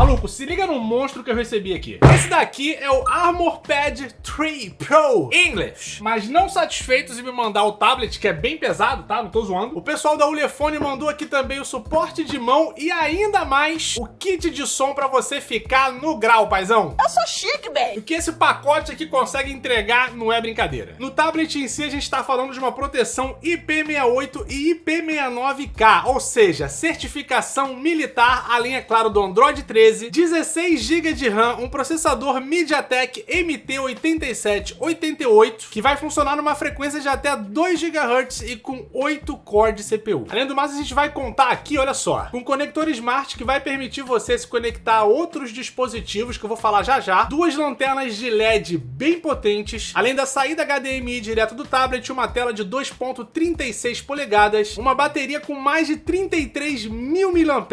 Maluco, se liga no monstro que eu recebi aqui. Esse daqui é o Armor Pad 3 Pro English. Mas não satisfeitos em me mandar o tablet, que é bem pesado, tá? Não tô zoando. O pessoal da Ulefone mandou aqui também o suporte de mão e ainda mais o kit de som pra você ficar no grau, paizão. Eu sou chique, velho. O que esse pacote aqui consegue entregar não é brincadeira. No tablet em si, a gente tá falando de uma proteção IP68 e IP69K, ou seja, certificação militar, além, é claro, do Android 13, 16 GB de RAM, um processador MediaTek MT8788, que vai funcionar numa frequência de até 2 GHz e com 8 cores de CPU. Além do mais, a gente vai contar aqui, olha só, com um conector Smart que vai permitir você se conectar a outros dispositivos, que eu vou falar já já, duas lanternas de LED bem potentes, além da saída HDMI direto do tablet, uma tela de 2.36 polegadas, uma bateria com mais de 33.000 mAh.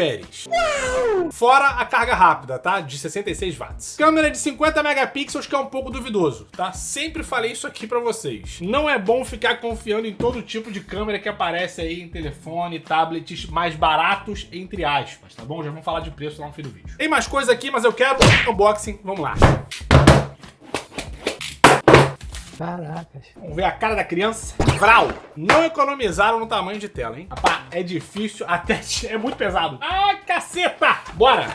Fora a carga rápida, tá? De 66 watts. Câmera de 50 megapixels, que é um pouco duvidoso, tá? Sempre falei isso aqui pra vocês. Não é bom ficar confiando em todo tipo de câmera que aparece aí em telefone, tablets mais baratos, entre aspas, tá bom? Já vamos falar de preço lá no fim do vídeo. Tem mais coisa aqui, mas eu quero unboxing. Vamos lá. Caracas. Vamos ver a cara da criança. Vral! Não economizaram no tamanho de tela, hein? Rapaz, é difícil, até é muito pesado. Ai, caceta! Bora!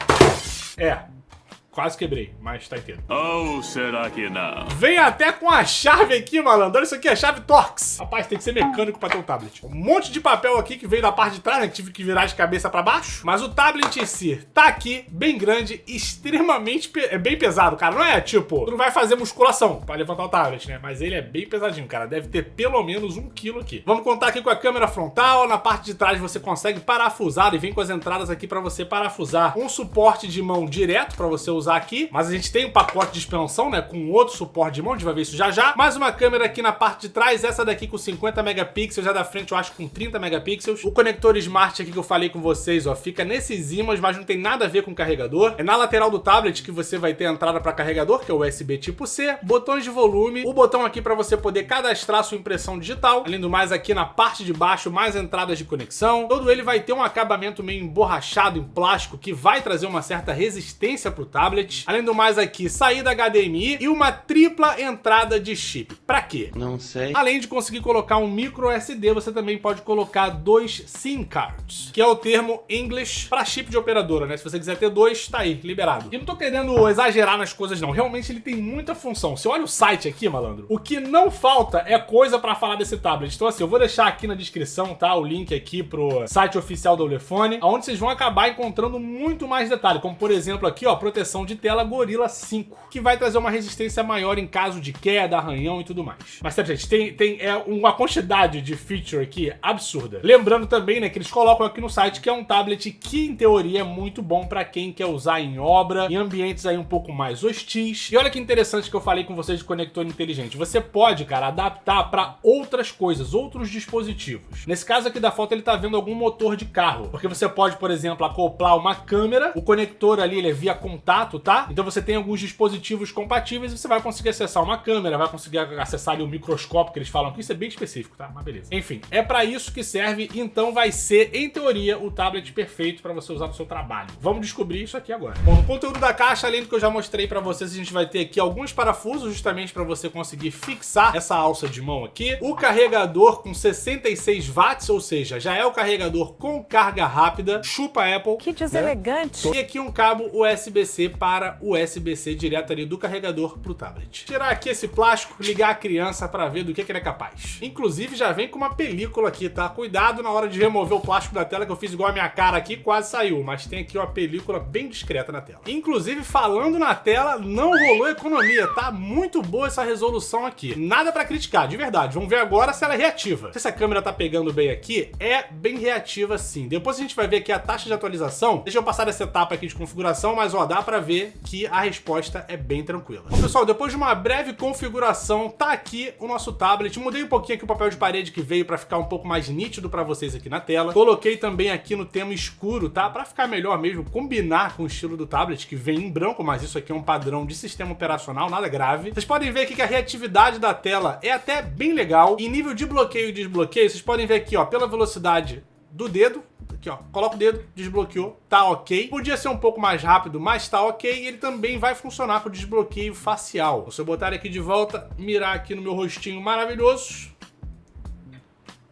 Quase quebrei, mas tá inteiro. Ou será que não? Vem até com a chave aqui, malandro. Olha isso aqui, a chave Torx. Rapaz, tem que ser mecânico pra ter um tablet. Um monte de papel aqui que veio da parte de trás, né? Tive que virar de cabeça pra baixo. Mas o tablet em si tá aqui, bem grande, extremamente bem pesado, cara. Não é tipo, tu não vai fazer musculação pra levantar o tablet, né? Mas ele é bem pesadinho, cara. Deve ter pelo menos 1 quilo aqui. Vamos contar aqui com a câmera frontal. Na parte de trás você consegue parafusar e vem com as entradas aqui pra você parafusar. Um suporte de mão direto pra você usar aqui, mas a gente tem um pacote de expansão, né, com outro suporte de mão, a gente vai ver isso já já. Mais uma câmera aqui na parte de trás, essa daqui com 50 megapixels, já da frente eu acho com 30 megapixels. O conector Smart aqui que eu falei com vocês, ó, fica nesses ímãs, mas não tem nada a ver com carregador. É na lateral do tablet que você vai ter a entrada para carregador, que é o USB tipo C, botões de volume, o botão aqui para você poder cadastrar sua impressão digital. Além do mais, aqui na parte de baixo, mais entradas de conexão. Todo ele vai ter um acabamento meio emborrachado em plástico, que vai trazer uma certa resistência pro tablet. Além do mais aqui, saída HDMI e uma tripla entrada de chip. Pra quê? Não sei. Além de conseguir colocar um micro SD, você também pode colocar 2 SIM cards, que é o termo English para chip de operadora, né? Se você quiser ter 2, tá aí, liberado. E não tô querendo exagerar nas coisas não, realmente ele tem muita função. Você olha o site aqui, malandro, o que não falta é coisa pra falar desse tablet. Então assim, eu vou deixar aqui na descrição, tá? O link aqui pro site oficial da Ulefone, onde vocês vão acabar encontrando muito mais detalhe, como por exemplo aqui, ó, proteção de tela Gorilla 5, que vai trazer uma resistência maior em caso de queda, arranhão e tudo mais. Mas sério, gente, tem uma quantidade de feature aqui absurda. Lembrando também, né, que eles colocam aqui no site que é um tablet que, em teoria, é muito bom pra quem quer usar em obra, em ambientes aí um pouco mais hostis. E olha que interessante que eu falei com vocês de conector inteligente. Você pode, cara, adaptar pra outras coisas, outros dispositivos. Nesse caso aqui da foto, ele tá vendo algum motor de carro, porque você pode, por exemplo, acoplar uma câmera, o conector ali, ele é via contato, tá? Então você tem alguns dispositivos compatíveis e você vai conseguir acessar uma câmera, vai conseguir acessar ali o microscópio que eles falam aqui, isso é bem específico, tá? Mas beleza. Enfim, é pra isso que serve, então vai ser, em teoria, o tablet perfeito pra você usar no seu trabalho. Vamos descobrir isso aqui agora. Bom, no conteúdo da caixa, além do que eu já mostrei pra vocês, a gente vai ter aqui alguns parafusos justamente pra você conseguir fixar essa alça de mão aqui. O carregador com 66 watts, ou seja, já é o carregador com carga rápida, chupa Apple. Que deselegante. E aqui um cabo USB-C para USB-C direto ali do carregador pro tablet. Tirar aqui esse plástico, ligar a criança para ver do que ele é capaz. Inclusive já vem com uma película aqui, tá? Cuidado na hora de remover o plástico da tela, que eu fiz igual a minha cara aqui, quase saiu, mas tem aqui uma película bem discreta na tela. Inclusive, falando na tela, não rolou economia, tá? Muito boa essa resolução aqui. Nada para criticar, de verdade. Vamos ver agora se ela é reativa. Se essa câmera tá pegando bem aqui, é bem reativa sim. Depois a gente vai ver aqui a taxa de atualização. Deixa eu passar essa etapa aqui de configuração, mas ó, dá pra ver que a resposta é bem tranquila. Bom, pessoal, depois de uma breve configuração, tá aqui o nosso tablet. Mudei um pouquinho aqui o papel de parede que veio pra ficar um pouco mais nítido pra vocês aqui na tela. Coloquei também aqui no tema escuro, tá? Pra ficar melhor mesmo, combinar com o estilo do tablet, que vem em branco, mas isso aqui é um padrão de sistema operacional, nada grave. Vocês podem ver aqui que a reatividade da tela é até bem legal. Em nível de bloqueio e desbloqueio, vocês podem ver aqui, ó, pela velocidade do dedo, Aqui, ó. Coloca o dedo, desbloqueou, tá ok. Podia ser um pouco mais rápido, mas tá ok. E ele também vai funcionar com o desbloqueio facial. Se eu botar ele aqui de volta, mirar aqui no meu rostinho maravilhoso.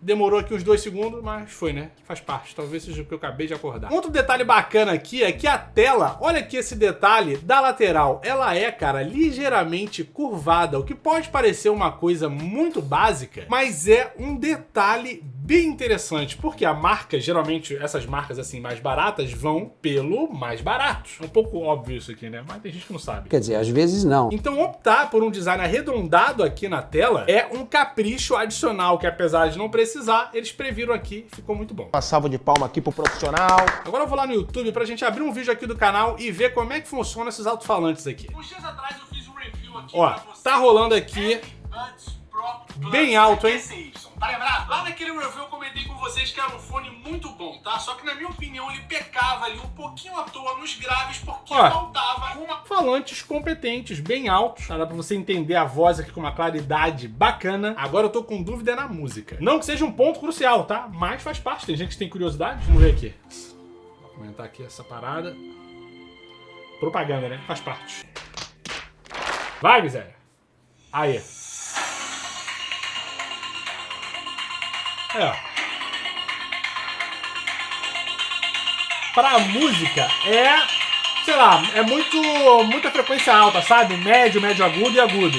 Demorou aqui uns 2 segundos, mas foi, né? Faz parte. Talvez seja o que eu acabei de acordar. Outro detalhe bacana aqui é que a tela, olha aqui esse detalhe da lateral. Ela é, cara, ligeiramente curvada, o que pode parecer uma coisa muito básica, mas é um detalhe bem interessante, porque a marca, geralmente, essas marcas assim mais baratas vão pelo mais barato. É um pouco óbvio isso aqui, né? Mas tem gente que não sabe. Quer dizer, às vezes não. Então optar por um design arredondado aqui na tela é um capricho adicional que, apesar de não precisar, eles previram aqui, ficou muito bom. Uma salva de palma aqui pro profissional. Agora eu vou lá no YouTube pra gente abrir um vídeo aqui do canal e ver como é que funciona esses alto-falantes aqui. Uns dias atrás eu fiz um review aqui. Ó, tá rolando aqui bem alto, hein? Tá lembrado? Lá naquele review eu comentei com vocês que era um fone muito bom, tá? Só que na minha opinião ele pecava ali um pouquinho à toa nos graves porque faltava falantes competentes, bem altos. Dá pra você entender a voz aqui com uma claridade bacana. Agora eu tô com dúvida na música. Não que seja um ponto crucial, tá? Mas faz parte. Tem gente que tem curiosidade. Vamos ver aqui. Vou comentar aqui essa parada. Propaganda, né? Faz parte. Vai, miséria. Aí. É. Pra música é, sei lá, é muita frequência alta, sabe? Médio, médio agudo e agudo.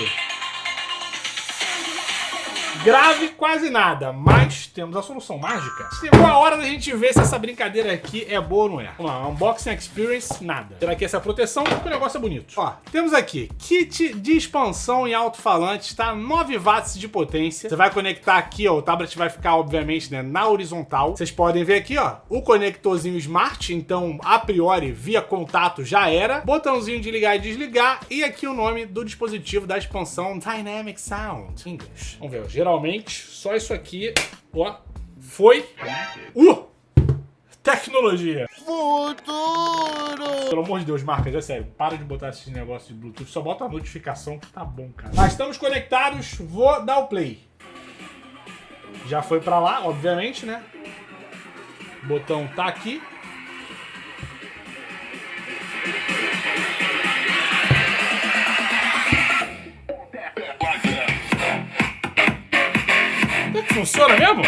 Grave quase nada, mas temos a solução mágica. Chegou a hora da gente ver se essa brincadeira aqui é boa ou não é. Vamos lá, unboxing experience, nada. Será que essa é a proteção? Porque o negócio é bonito. Ó, temos aqui kit de expansão em alto-falante, tá? 9 watts de potência. Você vai conectar aqui, ó, o tablet vai ficar, obviamente, né, na horizontal. Vocês podem ver aqui, ó, o conectorzinho Smart, então, a priori, via contato já era. Botãozinho de ligar e desligar. E aqui o nome do dispositivo da expansão Dynamic Sound English. Vamos ver, geralmente, só isso aqui, ó, foi. Tecnologia. Futuro. Pelo amor de Deus, marcas, é sério, para de botar esses negócios de Bluetooth, só bota a notificação que tá bom, cara. Mas estamos conectados, vou dar o play. Já foi pra lá, obviamente, né? O botão tá aqui. Funciona mesmo?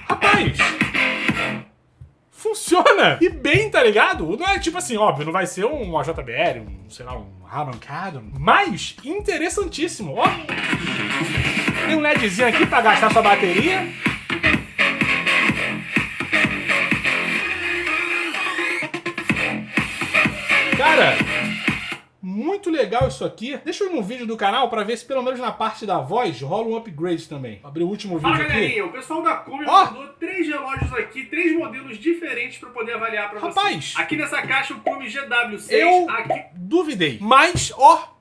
Rapaz! Funciona! E bem, tá ligado? Não é tipo assim, óbvio, não vai ser um AJBL, sei lá, um Harman Kardon, mas interessantíssimo, ó! Tem um LEDzinho aqui pra gastar sua bateria. Cara, muito legal isso aqui. Deixa eu ir no vídeo do canal pra ver se pelo menos na parte da voz rola um upgrade também. Vou abrir o último vídeo aqui. Galerinha, o pessoal da Kumi mandou 3 relógios aqui, 3 modelos diferentes pra poder avaliar pra vocês. Rapaz! Aqui nessa caixa o Kumi GW6. Eu duvidei. Mas, ó,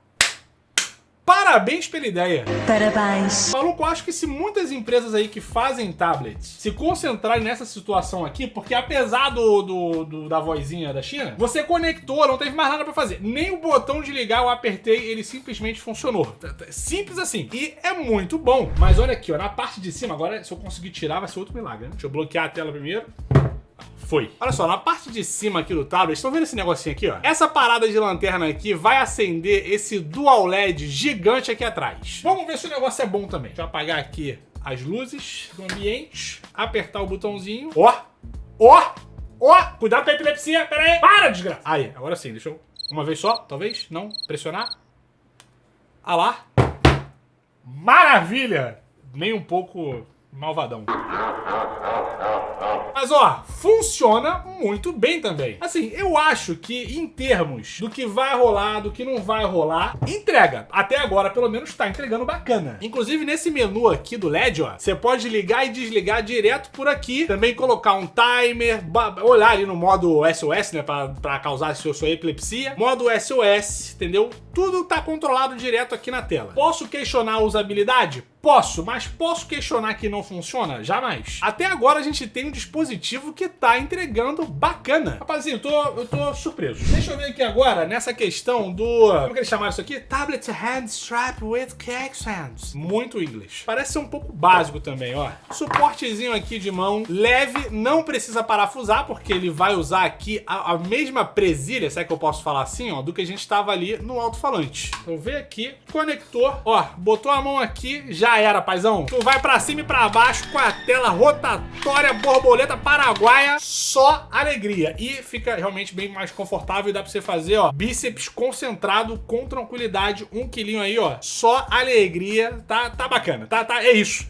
parabéns pela ideia. Parabéns. Maluco, eu acho que se muitas empresas aí que fazem tablets se concentrarem nessa situação aqui, porque apesar da vozinha da China, você conectou, não teve mais nada pra fazer. Nem o botão de ligar eu apertei, ele simplesmente funcionou. Simples assim. E é muito bom. Mas olha aqui, ó, na parte de cima, agora se eu conseguir tirar vai ser outro milagre, né? Deixa eu bloquear a tela primeiro. Foi. Olha só, na parte de cima aqui do tablet, estão vendo esse negocinho aqui, ó? Essa parada de lanterna aqui vai acender esse Dual LED gigante aqui atrás. Vamos ver se o negócio é bom também. Deixa eu apagar aqui as luzes do ambiente, apertar o botãozinho. Ó! Ó! Ó! Cuidado com a epilepsia, pera aí! Para, desgraça! Aí, agora sim, deixa eu... Uma vez só, talvez? Não? Pressionar. Ah lá. Maravilha! Nem um pouco malvadão. Mas ó, funciona muito bem também. Assim, eu acho que em termos do que vai rolar, do que não vai rolar, entrega. Até agora, pelo menos, tá entregando bacana. Inclusive, nesse menu aqui do LED, ó, você pode ligar e desligar direto por aqui. Também colocar um timer, olhar ali no modo SOS, né, pra causar sua epilepsia. Modo SOS, entendeu? Tudo tá controlado direto aqui na tela. Posso questionar a usabilidade? Posso, mas posso questionar que não funciona? Jamais. Até agora a gente tem um dispositivo que tá entregando bacana. Rapazinho, eu tô surpreso. Deixa eu ver aqui agora, nessa questão do... Como que eles chamaram isso aqui? Tablet hand strap with cake hands. Muito inglês. Parece ser um pouco básico também, ó. Suportezinho aqui de mão, leve, não precisa parafusar, porque ele vai usar aqui a mesma presilha, se é que eu posso falar assim, ó, do que a gente tava ali no alto-falante. Então vem aqui, conector, ó, botou a mão aqui, já era, paizão. Tu vai pra cima e pra baixo com a tela rotatória, borboleta paraguaia, só alegria. E fica realmente bem mais confortável e dá pra você fazer, ó, bíceps concentrado com tranquilidade, 1 quilinho aí, ó, só alegria, tá bacana, é isso.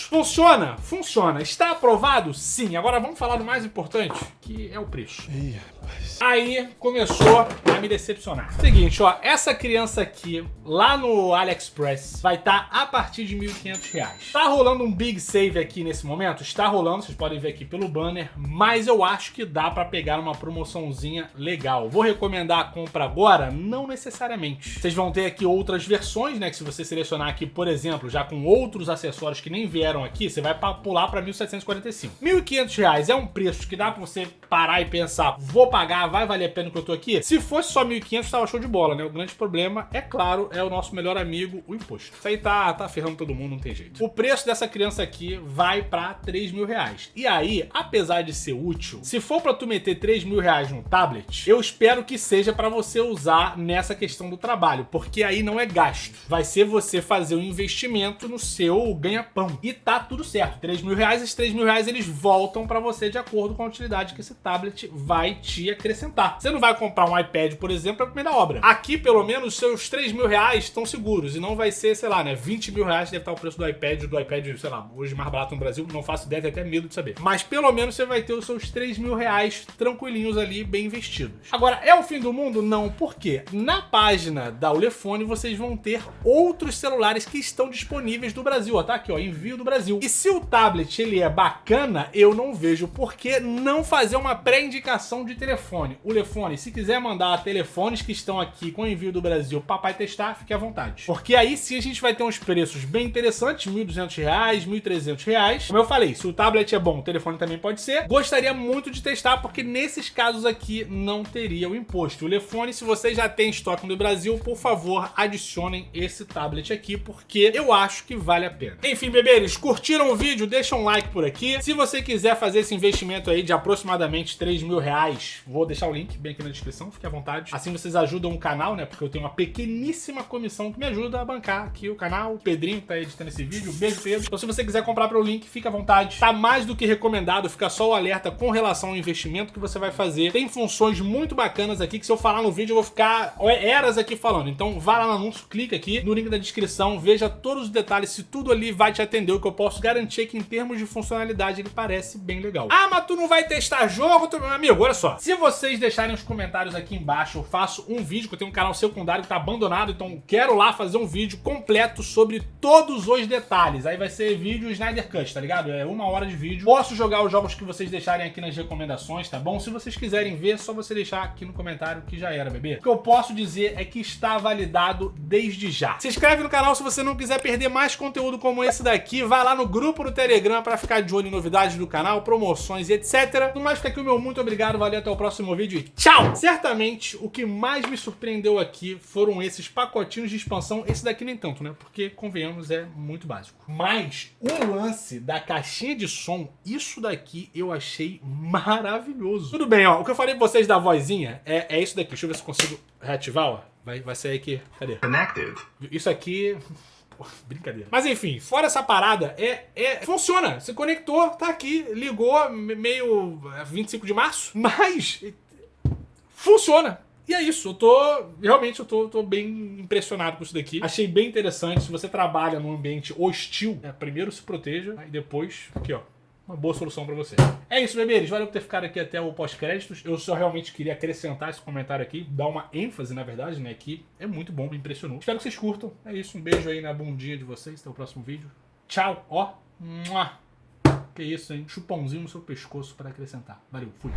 Funciona? Funciona. Está aprovado? Sim. Agora vamos falar do mais importante, que é o preço. Ih, rapaz. Aí começou a me decepcionar. Seguinte, ó, essa criança aqui, lá no AliExpress, vai estar a partir de R$1.500. Tá rolando um big save aqui nesse momento? Está rolando, vocês podem ver aqui pelo banner, mas eu acho que dá pra pegar uma promoçãozinha legal. Vou recomendar a compra agora? Não necessariamente. Vocês vão ter aqui outras versões, né, que se você selecionar aqui, por exemplo, já com outros acessórios que nem vieram aqui, você vai pular pra R$1.745. R$1.500 é um preço que dá pra você parar e pensar, vou pagar, vai valer a pena que eu tô aqui? Se fosse só 1.500, tava show de bola, né? O grande problema, é claro, é o nosso melhor amigo, o imposto. Isso aí tá ferrando todo mundo, não tem jeito. O preço dessa criança aqui vai pra R$3.000. E aí, apesar de ser útil, se for pra tu meter R$3.000 no tablet, eu espero que seja pra você usar nessa questão do trabalho, porque aí não é gasto. Vai ser você fazer um investimento no seu ganha-pão. E tá tudo certo. R$3.000, esses R$3.000 eles voltam pra você de acordo com a utilidade que esse tablet vai te acrescentar. Você não vai comprar um iPad, por exemplo, pra primeira obra. Aqui, pelo menos, seus R$3.000 estão seguros e não vai ser, sei lá, né, R$20.000 deve estar o preço do iPad, sei lá, hoje mais barato no Brasil, não faço ideia, tenho até medo de saber. Mas pelo menos você vai ter os seus R$3.000 tranquilinhos ali, bem investidos. Agora, é o fim do mundo? Não, por quê? Na página da Ulefone, vocês vão ter outros celulares que estão disponíveis do Brasil, ó, tá aqui, ó, envio do Brasil. E se o tablet, ele é bacana, eu não vejo por que não fazer uma pré-indicação de telefone. Ulefone, se quiser mandar telefones que estão aqui com envio do Brasil pra papai testar, fique à vontade. Porque aí sim a gente vai ter uns preços bem interessantes, R$1.200, R$1.300. Como eu falei, se o tablet é bom, o telefone também pode ser. Gostaria muito de testar, porque nesses casos aqui não teria o imposto. Ulefone, se você já tem estoque no Brasil, por favor, adicionem esse tablet aqui, porque eu acho que vale a pena. Enfim, bebês, curtiram o vídeo? Deixa um like por aqui. Se você quiser fazer esse investimento aí de aproximadamente R$3.000, vou deixar o link bem aqui na descrição, fique à vontade. Assim vocês ajudam o canal, né? Porque eu tenho uma pequeníssima comissão que me ajuda a bancar aqui o canal. O Pedrinho tá editando esse vídeo. Beijo, Pedro. Então se você quiser comprar pelo link, fica à vontade. Tá mais do que recomendado, fica só o alerta com relação ao investimento que você vai fazer. Tem funções muito bacanas aqui que se eu falar no vídeo eu vou ficar eras aqui falando. Então vá lá no anúncio, clica aqui no link da descrição, veja todos os detalhes, se tudo ali vai te atender, o que eu posso garantir é que em termos de funcionalidade ele parece bem legal. Ah, mas tu não vai testar jogo? Meu amigo, olha só. Se vocês deixarem os comentários aqui embaixo, eu faço um vídeo, que eu tenho um canal secundário que tá abandonado, então quero lá fazer um vídeo completo sobre todos os detalhes. Aí vai ser vídeo Snyder Cut, tá ligado? É 1 hora de vídeo. Posso jogar os jogos que vocês deixarem aqui nas recomendações, tá bom? Se vocês quiserem ver, é só você deixar aqui no comentário que já era, bebê. O que eu posso dizer é que está validado desde já. Se inscreve no canal se você não quiser perder mais conteúdo como esse daqui. Vai lá no grupo do Telegram pra ficar de olho em novidades do canal, promoções e etc. No mais, fica aqui o meu muito obrigado, valeu, até o próximo vídeo e tchau! Certamente, o que mais me surpreendeu aqui foram esses pacotinhos de expansão. Esse daqui nem tanto, né? Porque, convenhamos, é muito básico. Mas o lance da caixinha de som, isso daqui eu achei maravilhoso. Tudo bem, ó, o que eu falei pra vocês da vozinha é isso daqui. Deixa eu ver se eu consigo reativar, ó. Vai sair aqui. Cadê? Connected. Isso aqui... Pô, brincadeira. Mas enfim, fora essa parada, funciona. Você conectou, tá aqui, ligou, meio 25 de março, mas funciona. E é isso, eu tô bem impressionado com isso daqui. Achei bem interessante. Se você trabalha num ambiente hostil, primeiro se proteja, aí depois, aqui ó, uma boa solução pra você. É isso, bebês. Valeu por ter ficado aqui até o pós-créditos. Eu só realmente queria acrescentar esse comentário aqui, dar uma ênfase, na verdade, né, que é muito bom, me impressionou. Espero que vocês curtam. É isso, um beijo aí na bundinha de vocês. Até o próximo vídeo. Tchau, ó. Que isso, hein? Chupãozinho no seu pescoço para acrescentar. Valeu, fui.